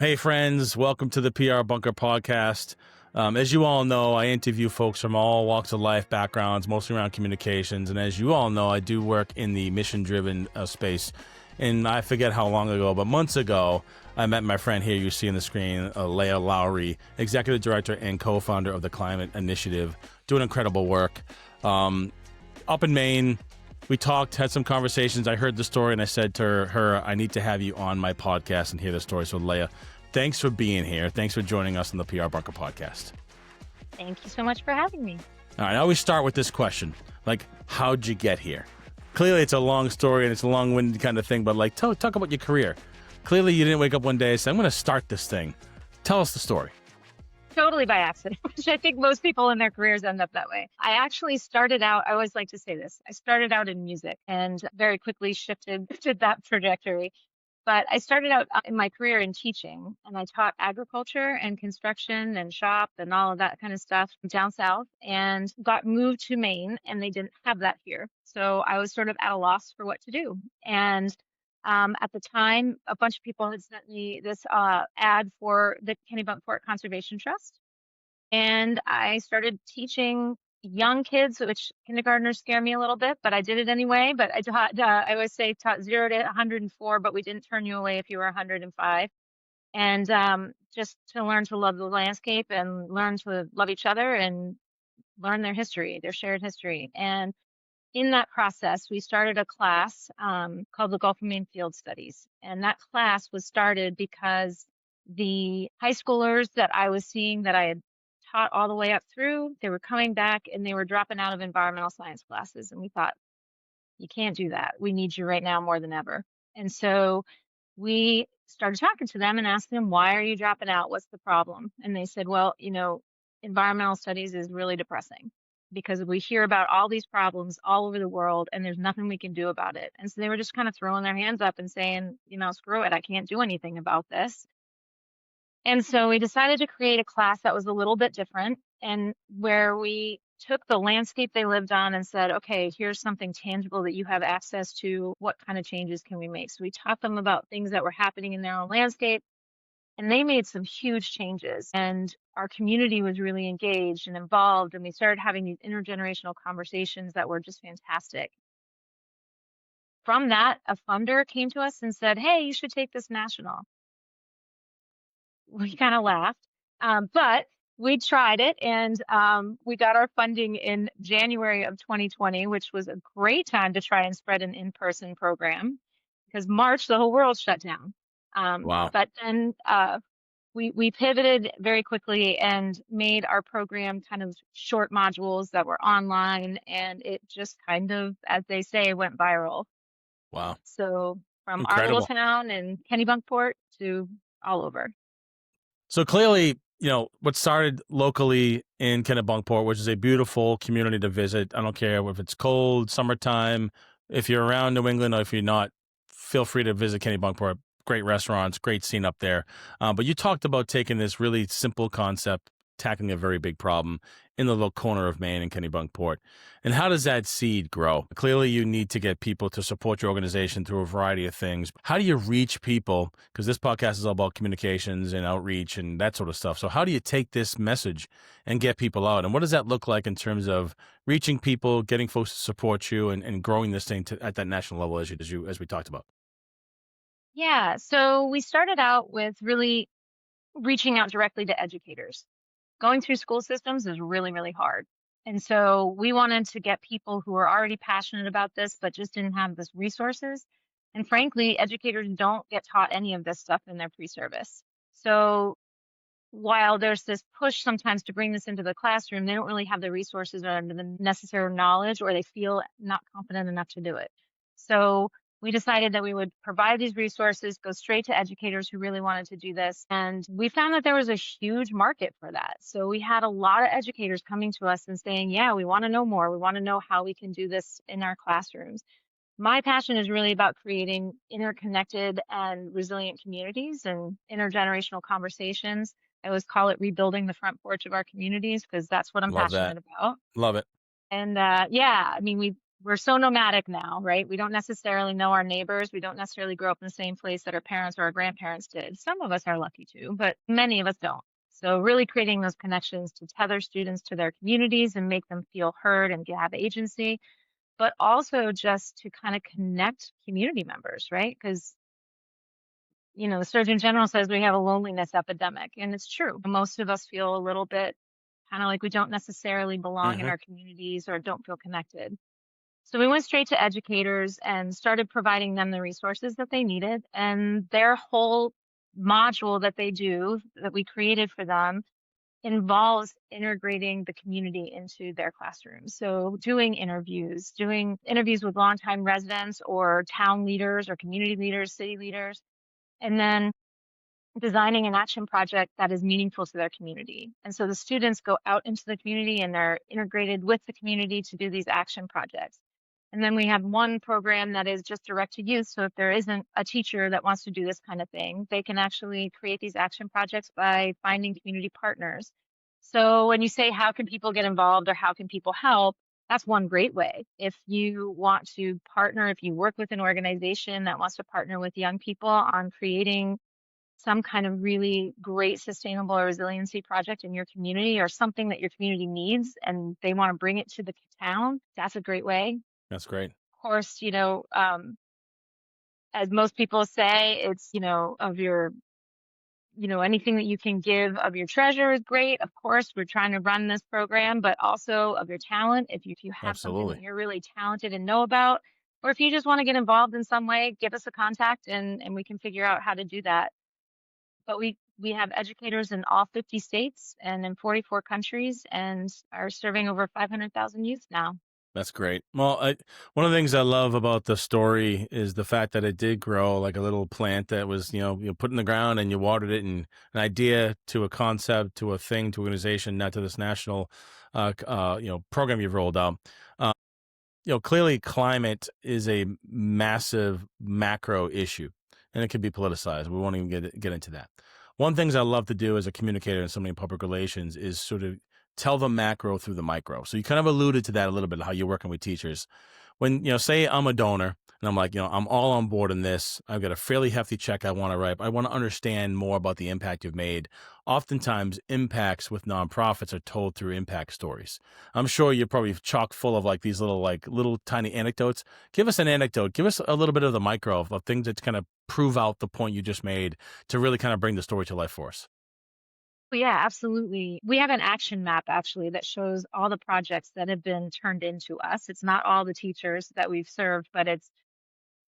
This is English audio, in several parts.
Hey, friends, welcome to the PR Bunker podcast. As you all know, I interview folks from all walks of life, backgrounds, mostly around communications. And as you all know, I do work in the mission driven space. And I forget how long ago, but months ago, I met my friend here you see on the screen, Leah Lowry, executive director and co founder of the Climate Initiative, doing incredible work. Up in Maine, we talked, had some conversations. I heard the story and I said to her, I need to have you on my podcast and hear the story. So, Leah, thanks for being here. Thanks for joining us on the PR Bunker podcast. Thank you so much for having me. All right, I always start with this question, like, how'd you get here? Clearly, it's a long story and it's a long-winded kind of thing, but like, talk about your career. Clearly, you didn't wake up one day and say, I'm going to start this thing. Tell us the story. Totally by accident, which I think most people in their careers end up that way. I actually started out, I always like to say this, I started out in music and very quickly shifted to that trajectory. But I started out in my career in teaching, and I taught agriculture and construction and shop and all of that kind of stuff down south, and got moved to Maine, and they didn't have that here. So I was sort of at a loss for what to do. And at the time, a bunch of people had sent me this ad for the Kennebunkport Conservation Trust. And I started teaching young kids, which kindergartners scare me a little bit, but I did it anyway. But I taught, I always say taught 0 to 104, but we didn't turn you away if you were 105. And just to learn to love the landscape and learn to love each other and learn their history, their shared history. And in that process, we started a class called the Gulf of Maine Field Studies. And that class was started because the high schoolers that I was seeing that I had taught all the way up through, they were coming back and they were dropping out of environmental science classes. And we thought, you can't do that. We need you right now more than ever. And so we started talking to them and asking them, why are you dropping out? What's the problem? And they said, well, environmental studies is really depressing because we hear about all these problems all over the world and there's nothing we can do about it. And so they were just kind of throwing their hands up and saying, screw it, I can't do anything about this. And so we decided to create a class that was a little bit different and where we took the landscape they lived on and said, okay, here's something tangible that you have access to. What kind of changes can we make? So we taught them about things that were happening in their own landscape. And they made some huge changes, and our community was really engaged and involved. And we started having these intergenerational conversations that were just fantastic. From that, a funder came to us and said, hey, you should take this national. We kind of laughed, but we tried it, and we got our funding in January of 2020, which was a great time to try and spread an in-person program because March, the whole world shut down. Wow. But then we pivoted very quickly and made our program kind of short modules that were online, and it just kind of, as they say, went viral. Wow. So from our little Incredible. town in Kennebunkport to all over. So clearly, what started locally in Kennebunkport, which is a beautiful community to visit. I don't care if it's cold, summertime. If you're around New England or if you're not, feel free to visit Kennebunkport. Great restaurants, great scene up there. But you talked about taking this really simple concept, tackling a very big problem in the little corner of Maine and Kennebunkport. And how does that seed grow? Clearly, you need to get people to support your organization through a variety of things. How do you reach people? Because this podcast is all about communications and outreach and that sort of stuff. So how do you take this message and get people out? And what does that look like in terms of reaching people, getting folks to support you, and growing this thing at that national level as we talked about? Yeah, so we started out with really reaching out directly to educators. Going through school systems is really, really hard. And so we wanted to get people who are already passionate about this, but just didn't have the resources. And frankly, educators don't get taught any of this stuff in their pre-service. So while there's this push sometimes to bring this into the classroom, they don't really have the resources or the necessary knowledge, or they feel not confident enough to do it. So we decided that we would provide these resources, go straight to educators who really wanted to do this. And we found that there was a huge market for that. So we had a lot of educators coming to us and saying, yeah, we want to know more. We want to know how we can do this in our classrooms. My passion is really about creating interconnected and resilient communities and intergenerational conversations. I always call it rebuilding the front porch of our communities because that's what I'm Love that. passionate about. Love it. And yeah, I mean, we're so nomadic now, right? We don't necessarily know our neighbors. We don't necessarily grow up in the same place that our parents or our grandparents did. Some of us are lucky too, but many of us don't. So really creating those connections to tether students to their communities and make them feel heard and have agency, but also just to kind of connect community members, right? Because the Surgeon General says we have a loneliness epidemic, and it's true. Most of us feel a little bit kind of like we don't necessarily belong in Hmm. our communities or don't feel connected. So we went straight to educators and started providing them the resources that they needed. And their whole module that they do, that we created for them, involves integrating the community into their classrooms. So doing interviews with longtime residents or town leaders or community leaders, city leaders, and then designing an action project that is meaningful to their community. And so the students go out into the community and they're integrated with the community to do these action projects. And then we have one program that is just direct to youth. So if there isn't a teacher that wants to do this kind of thing, they can actually create these action projects by finding community partners. So when you say, how can people get involved or how can people help? That's one great way. If you want to partner, if you work with an organization that wants to partner with young people on creating some kind of really great sustainable or resiliency project in your community or something that your community needs and they want to bring it to the town, that's a great way. That's great. Of course, as most people say, it's, of your, anything that you can give of your treasure is great. Of course, we're trying to run this program, but also of your talent. If you have something that Absolutely. you're really talented and know about, or if you just want to get involved in some way, give us a contact and we can figure out how to do that. But we have educators in all 50 states and in 44 countries and are serving over 500,000 youth now. That's great. Well, one of the things I love about the story is the fact that it did grow like a little plant that was, you put in the ground and you watered it, and an idea to a concept to a thing to organization, not to this national, program you've rolled out. Uh, clearly climate is a massive macro issue, and it can be politicized. We won't even get into that. One things I love to do as a communicator and somebody in public relations is sort of tell the macro through the micro. So you kind of alluded to that a little bit, how you're working with teachers. When, say I'm a donor and I'm like, I'm all on board in this. I've got a fairly hefty check I want to write. I want to understand more about the impact you've made. Oftentimes impacts with nonprofits are told through impact stories. I'm sure you're probably chock full of like these little tiny anecdotes. Give us an anecdote. Give us a little bit of the micro of things that kind of prove out the point you just made to really kind of bring the story to life for us. Yeah, absolutely. We have an action map actually that shows all the projects that have been turned into us. It's not all the teachers that we've served, but it's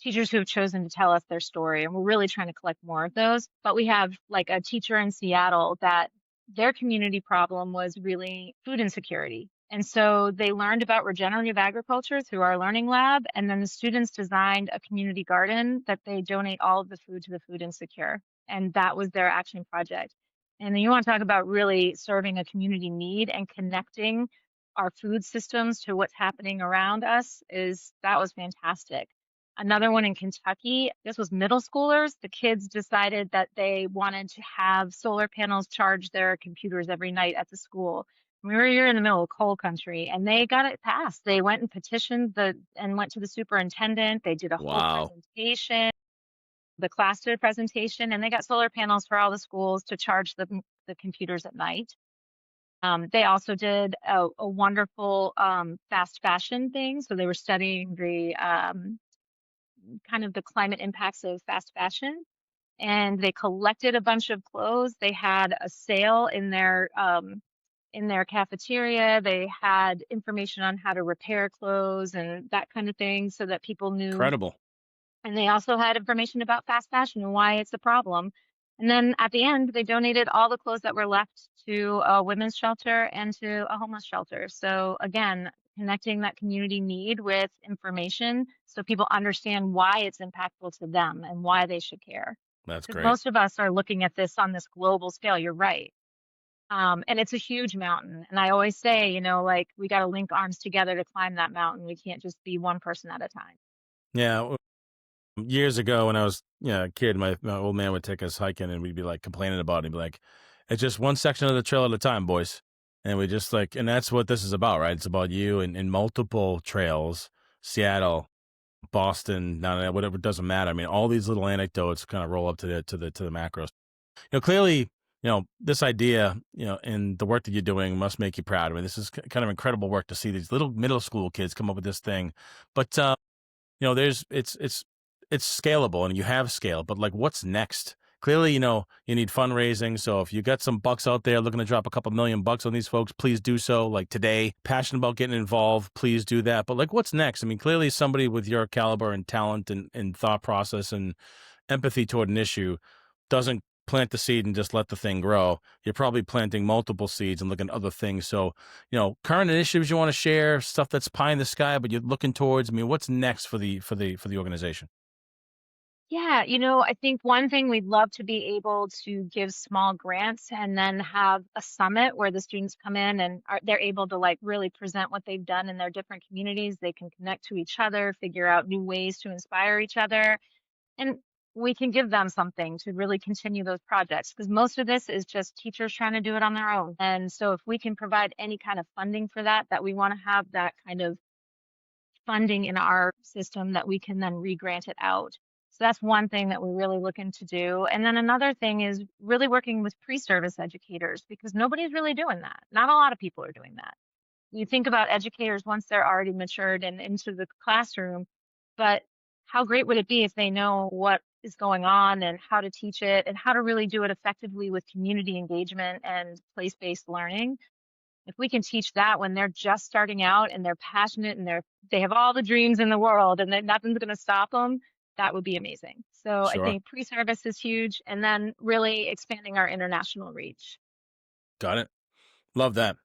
teachers who have chosen to tell us their story. And we're really trying to collect more of those. But we have like a teacher in Seattle that their community problem was really food insecurity. And so they learned about regenerative agriculture through our learning lab. And then the students designed a community garden that they donate all of the food to the food insecure. And that was their action project. And then you want to talk about really serving a community need and connecting our food systems to what's happening around us is that was fantastic. Another one in Kentucky, this was middle schoolers. The kids decided that they wanted to have solar panels charge their computers every night at the school. We were here in the middle of coal country and they got it passed. They went and petitioned and went to the superintendent. They did a whole Wow. presentation. The class did a presentation and they got solar panels for all the schools to charge the computers at night. They also did a wonderful fast fashion thing. So they were studying the kind of the climate impacts of fast fashion and they collected a bunch of clothes. They had a sale in their cafeteria. They had information on how to repair clothes and that kind of thing so that people knew. Incredible. And they also had information about fast fashion and why it's a problem. And then at the end, they donated all the clothes that were left to a women's shelter and to a homeless shelter. So again, connecting that community need with information so people understand why it's impactful to them and why they should care. That's Because great. most of us are looking at this on this global scale. You're right. And it's a huge mountain. And I always say, like we got to link arms together to climb that mountain. We can't just be one person at a time. Yeah. Years ago when I was a kid, my old man would take us hiking and we'd be like complaining about it. He'd be like, it's just one section of the trail at a time, boys. And we just and that's what this is about, right? It's about you and multiple trails Seattle, Boston, down there, whatever, it doesn't matter. I mean, all these little anecdotes kind of roll up to the macros. Clearly, this idea, and the work that you're doing must make you proud. I mean, this is kind of incredible work to see these little middle school kids come up with this thing. But there's it's scalable and you have scale, but like what's next? Clearly, you need fundraising. So if you got some bucks out there looking to drop a couple $1 million on these folks, please do so. Like today, passionate about getting involved, please do that. But like what's next? I mean, clearly somebody with your caliber and talent and thought process and empathy toward an issue doesn't plant the seed and just let the thing grow. You're probably planting multiple seeds and looking at other things. So, current initiatives you want to share, stuff that's pie in the sky, but you're looking towards. I mean, what's next for the organization? Yeah, I think one thing we'd love to be able to give small grants and then have a summit where the students come in and they're able to like really present what they've done in their different communities. They can connect to each other, figure out new ways to inspire each other, and we can give them something to really continue those projects because most of this is just teachers trying to do it on their own. And so if we can provide any kind of funding for that, that we want to have that kind of funding in our system that we can then re-grant it out. So that's one thing that we're really looking to do. And then another thing is really working with pre-service educators because nobody's really doing that. Not a lot of people are doing that. You think about educators once they're already matured and into the classroom, but how great would it be if they know what is going on and how to teach it and how to really do it effectively with community engagement and place-based learning? If we can teach that when they're just starting out and they're passionate and they have all the dreams in the world and then nothing's going to stop them, that would be amazing. So I Sure. think pre-service is huge and then really expanding our international reach. Got it. Love that.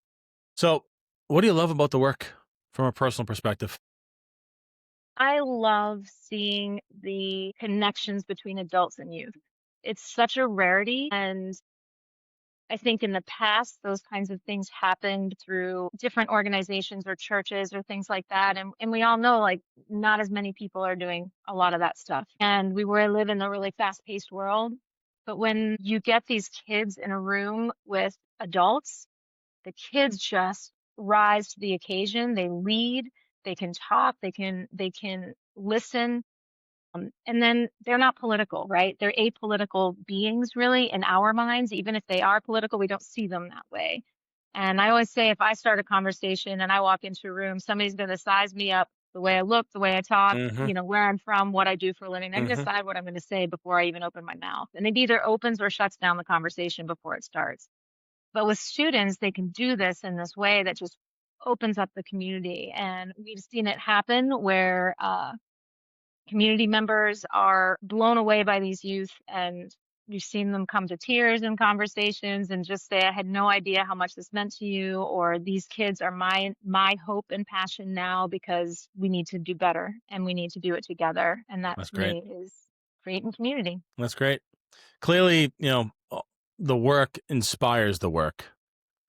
So what do you love about the work from a personal perspective? I love seeing the connections between adults and youth. It's such a rarity. And I think in the past, those kinds of things happened through different organizations or churches or things like that. And we all know like not as many people are doing a lot of that stuff. And we were live in a really fast paced world. But when you get these kids in a room with adults, the kids just rise to the occasion. They lead, they can talk, they can listen. And then they're not political, right? They're apolitical beings, really, in our minds. Even if they are political, we don't see them that way. And I always say if I start a conversation and I walk into a room, somebody's going to size me up the way I look, the way I talk, Mm-hmm. where I'm from, what I do for a living. They're going to Mm-hmm. decide what I'm going to say before I even open my mouth. And it either opens or shuts down the conversation before it starts. But with students, they can do this in this way that just opens up the community. And we've seen it happen where community members are blown away by these youth, and you've seen them come to tears in conversations and just say, I had no idea how much this meant to you, or these kids are my hope and passion now because we need to do better and we need to do it together. And that That's to great. me is creating community. That's great. Clearly, the work inspires the work,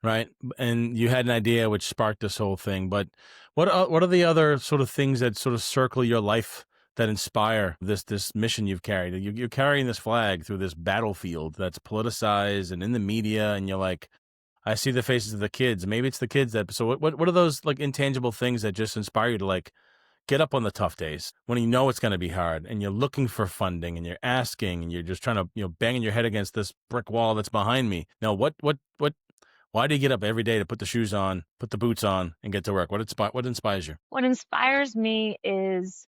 right? And you had an idea which sparked this whole thing. But what are the other sort of things that sort of circle your life that inspire this mission you've carried? You're carrying this flag through this battlefield that's politicized and in the media, and you're like, I see the faces of the kids. Maybe it's the kids that. So what are those like intangible things that just inspire you to like get up on the tough days when you know it's going to be hard and you're looking for funding and you're asking and you're just trying to banging your head against this brick wall that's behind me? Now what why do you get up every day to put the shoes on, put the boots on, and get to work? What inspires you? What inspires me is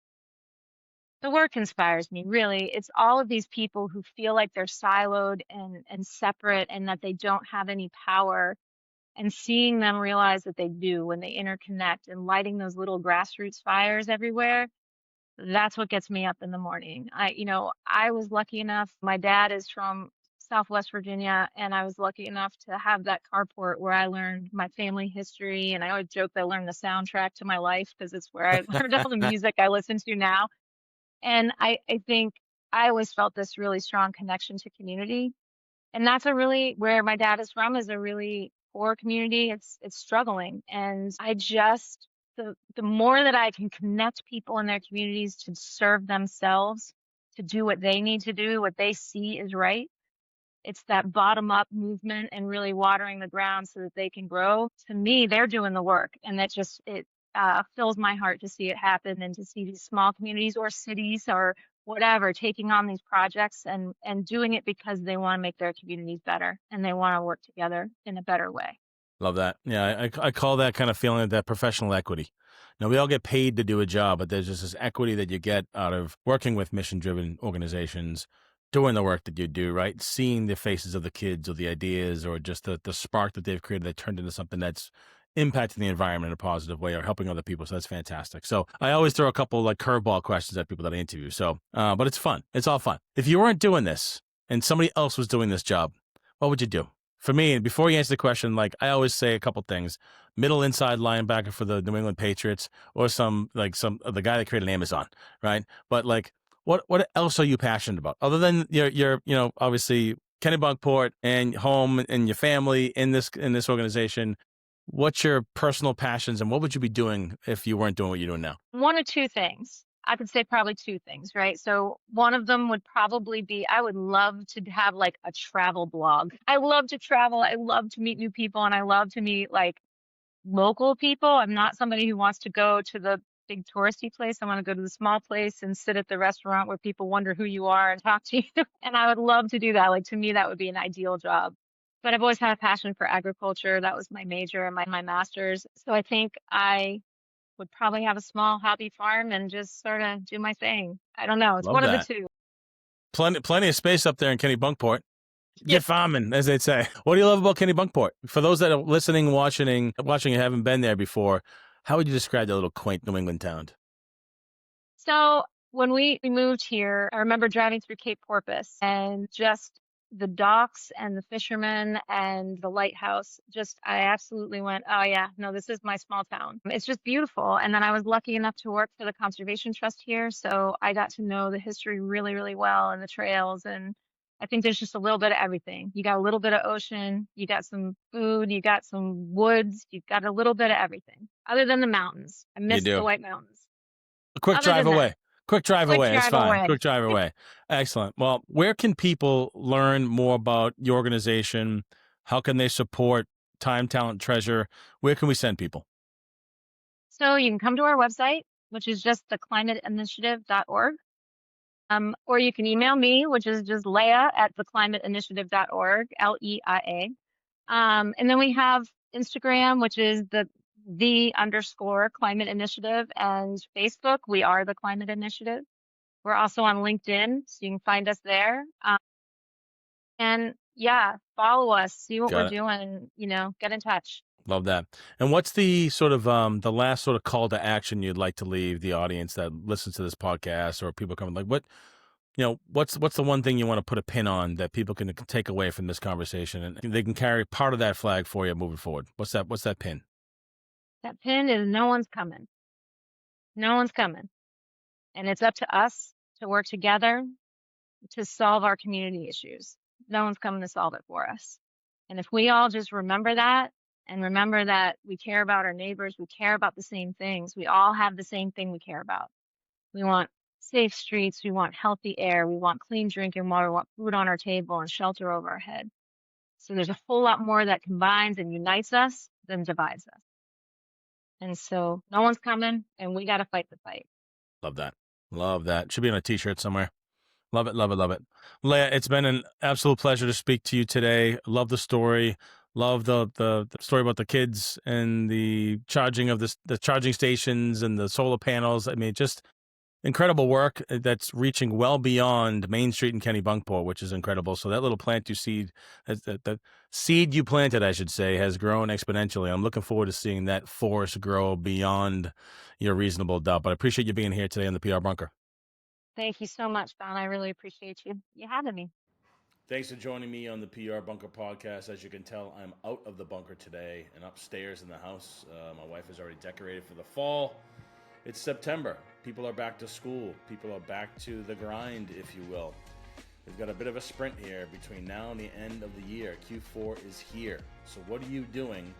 the work inspires me, really. It's all of these people who feel like they're siloed and separate and that they don't have any power, and seeing them realize that they do when they interconnect and lighting those little grassroots fires everywhere. That's what gets me up in the morning. I was lucky enough. My dad is from Southwest Virginia, and I was lucky enough to have that carport where I learned my family history. And I always joke that I learned the soundtrack to my life because it's where I learned all the music I listen to now. And I think I always felt this really strong connection to community. And that's a really where my dad is from is a really poor community. It's struggling. And I just the more that I can connect people in their communities to serve themselves, to do what they need to do, what they see is right. It's that bottom up movement and really watering the ground so that they can grow. To me, they're doing the work. And that just it fills my heart to see it happen and to see these small communities or cities or whatever taking on these projects and doing it because they want to make their communities better and they want to work together in a better way. Love that. Yeah, I call that kind of feeling that professional equity. Now, we all get paid to do a job, but there's just this equity that you get out of working with mission-driven organizations, doing the work that you do, right? Seeing the faces of the kids or the ideas or just the spark that they've created that turned into something that's impacting the environment in a positive way or helping other people. So that's fantastic. So I always throw a couple like curveball questions at people that I interview. So, but it's fun. It's all fun. If you weren't doing this and somebody else was doing this job, what would you do? For me, before you answer the question, like I always say a couple things: middle inside linebacker for the New England Patriots, or the guy that created Amazon, right? But like, what else are you passionate about other than your obviously Kennebunkport and home and your family in this organization? What's your personal passions, and what would you be doing if you weren't doing what you're doing now? One or two things. I could say probably two things, right? So one of them would probably be I would love to have like a travel blog. I love to travel. I love to meet new people and I love to meet like local people. I'm not somebody who wants to go to the big touristy place. I want to go to the small place and sit at the restaurant where people wonder who you are and talk to you. And I would love to do that. Like to me, that would be an ideal job. But I've always had a passion for agriculture. That was my major and my master's. So I think I would probably have a small hobby farm and just sort of do my thing. I don't know. It's Love one of the that. two. Plenty of space up there in Kennebunkport. Yeah. Get farming, as they'd say. What do you love about Kennebunkport? For those that are listening, watching, and haven't been there before, how would you describe that little quaint New England town? So when we moved here, I remember driving through Cape Porpoise and just the docks and the fishermen and the lighthouse. Just, I absolutely went, oh yeah, no, this is my small town. It's just beautiful. And then I was lucky enough to work for the Conservation Trust here. So I got to know the history really, really well and the trails. And I think there's just a little bit of everything. You got a little bit of ocean, you got some food, you got some woods, you've got a little bit of everything other than the mountains. I miss the White Mountains. A quick Other drive than that, away. Quick drive away. It's drive fine. away. Quick drive away. Excellent. Well, where can people learn more about your organization? How can they support Time, Talent, Treasure? Where can we send people? So you can come to our website, which is just theclimateinitiative.org. Or you can email me, which is just Leah at theclimateinitiative.org, LEIA. And then we have Instagram, which is the_climate initiative, and Facebook, we are the Climate Initiative. We're also on LinkedIn, so you can find us there. And yeah, follow us, see what we're doing, get in touch. Love that. And what's the sort of the last sort of call to action you'd like to leave the audience that listens to this podcast or people coming, like what's the one thing you want to put a pin on that people can take away from this conversation and they can carry part of that flag for you moving forward? What's that pin? That pin is no one's coming. No one's coming. And it's up to us to work together to solve our community issues. No one's coming to solve it for us. And if we all just remember that and remember that we care about our neighbors, we care about the same things. We all have the same thing we care about. We want safe streets. We want healthy air. We want clean drinking water. We want food on our table and shelter over our head. So there's a whole lot more that combines and unites us than divides us. And so no one's coming and we got to fight the fight. Love that. Love that. Should be on a t-shirt somewhere. Love it. Love it. Love it. Leah, it's been an absolute pleasure to speak to you today. Love the story. Love the story about the kids and the charging of the charging stations and the solar panels. I mean, just incredible work that's reaching well beyond Main Street in Kennebunkport, which is incredible. So that little that seed you planted, I should say, has grown exponentially. I'm looking forward to seeing that forest grow beyond your reasonable doubt. But I appreciate you being here today on the PR Bunker. Thank you so much, Don. I really appreciate you having me. Thanks for joining me on the PR Bunker podcast. As you can tell, I'm out of the bunker today and upstairs in the house. My wife has already decorated for the fall. It's September. People are back to school. People are back to the grind, if you will. We've got a bit of a sprint here between now and the end of the year. Q4 is here. So what are you doing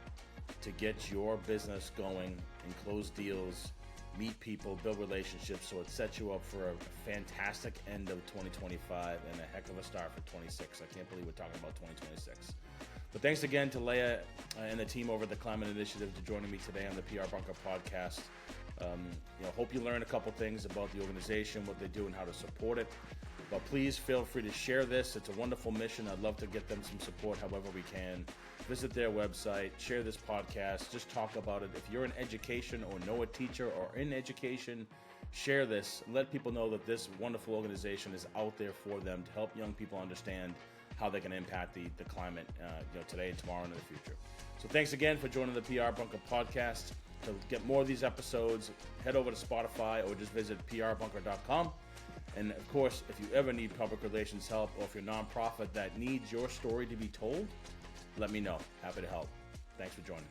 to get your business going and close deals meet people, build relationships, so it sets you up for a fantastic end of 2025 and a heck of a start for 26. I can't believe we're talking about 2026. But thanks again to Leah and the team over at the Climate Initiative for joining me today on the PR Bunker podcast. Hope you learned a couple things about the organization, what they do, and how to support it. But please feel free to share this. It's a wonderful mission. I'd love to get them some support however we can. Visit their website, share this podcast, just talk about it. If you're in education or know a teacher or in education, share this. Let people know that this wonderful organization is out there for them to help young people understand how they can impact the climate today and tomorrow and in the future. So thanks again for joining the PR Bunker podcast. To get more of these episodes, head over to Spotify or just visit prbunker.com. And of course, if you ever need public relations help, or if you're a nonprofit that needs your story to be told, let me know. Happy to help. Thanks for joining.